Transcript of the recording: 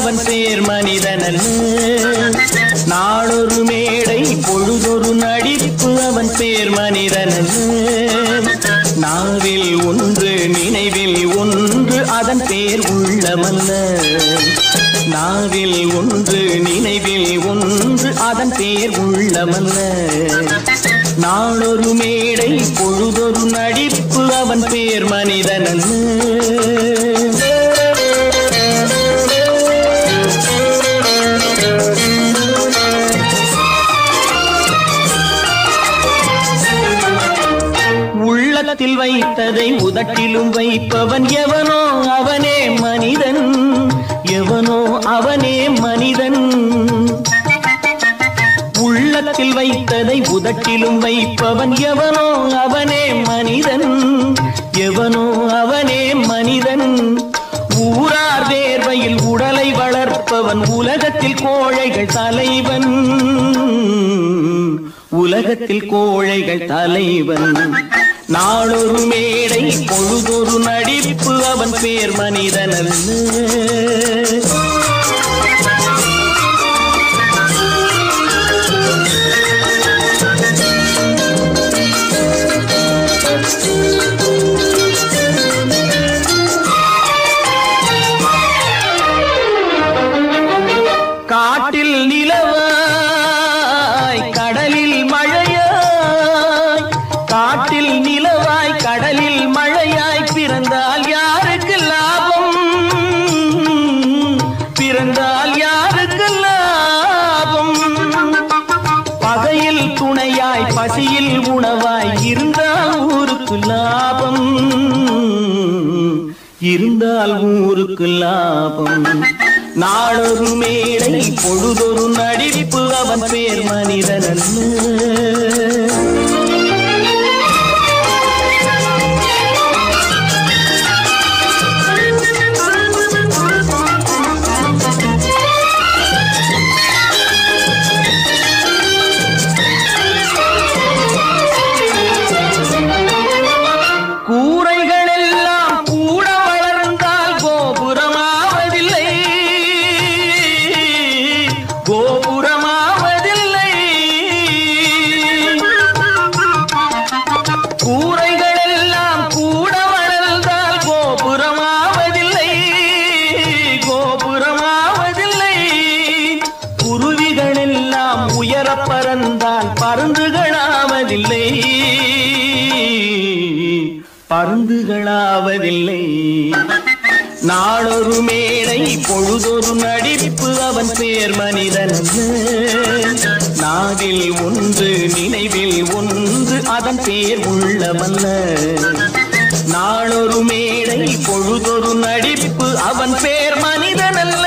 அவன் பேர் மனிதனல்ல. நாளொரு மேடை பொழுதொரு நடிப்பு அவன் பேர் மனிதனல்ல. நாவில் ஒன்று நினைவில் ஒன்று அதன் பேர் உள்ளமல்ல. நாவில் ஒன்று நினைவில் ஒன்று அதன் பேர் உள்ளமல்ல. நாளொரு மேடை பொழுதொரு நடிப்பு அவன் பேர் மனிதனல்ல. உள்ளத்தில் வைத்ததை உதட்டிலும் வைப்பவன் எவனோ அவனே மனிதன். எவனோ அவனே மனிதன். உள்ளத்தில் வைத்ததை உதட்டிலும் வைப்பவன் எவனோ அவனே மனிதன். எவனோ அவனே மனிதன். ஊரார் வேர்வையில் உடலை வளர்ப்பவன் உலகத்தில் கோழைகள் தலைவன். உலகத்தில் கோழைகள் தலைவன். நாளொரு மேடை பொழுதொரு நடிப்பு அவன் பேர் மனிதனல்ல. காட்டில் நிலவாய் கடலில் மழையாய். காட்டில் நிலவாய் கடலில் மழையாய் பிறந்தால் யாருக்கு லாபம்? பிறந்தால் யாருக்கு லாபம்? பகையில் துணையாய் பசியில் உணவாய் இருந்தால் ஊருக்கு லாபம். இருந்தால் ஊருக்கு லாபம். நாளொரு மேடை பொழுதொரு நடிப்பு அவன் பேர் மனிதனல்ல. கூரைகள் எல்லாம் கூட வளர்ந்தால் கோபுரமாவதில்லை. கோபுரமாவதில்லை. கூரைகள் எல்லாம் கூட வளர்ந்தால் கோபுரமாவதில்லை. கோபுரமாவதில்லை. குருவிகள் எல்லாம் உயர பறந்தால் பருந்துகளாவதில்லை. பருந்துகளாவதில்லை. நாளொரு மேடை பொழுதொரு நடிப்பு அவன் பேர் மனிதனல்ல. நாவில் ஒன்று நினைவில் ஒன்று அதன் பேர் உள்ளமல்ல. நாளொரு மேடை பொழுதொரு நடிப்பு அவன் பேர் மனிதனல்ல.